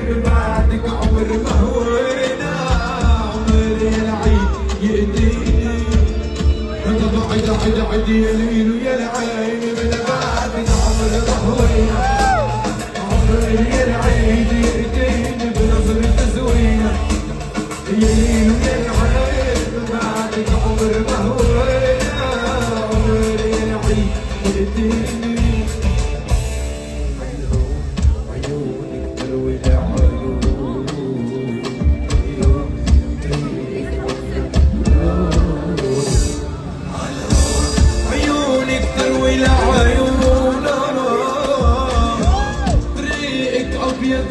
من بعدك عمر ما هوينا، عمر العيد يأتيني أنا بعد عد يا ليل ويا العين، من بعدك عمر ما هوينا، عمر العيد يأتيني بنظرة زوينة يا ليل ويا العين، من بعدك عمر ما هوينا، عمر العيد يأتيني. طريقك أبيض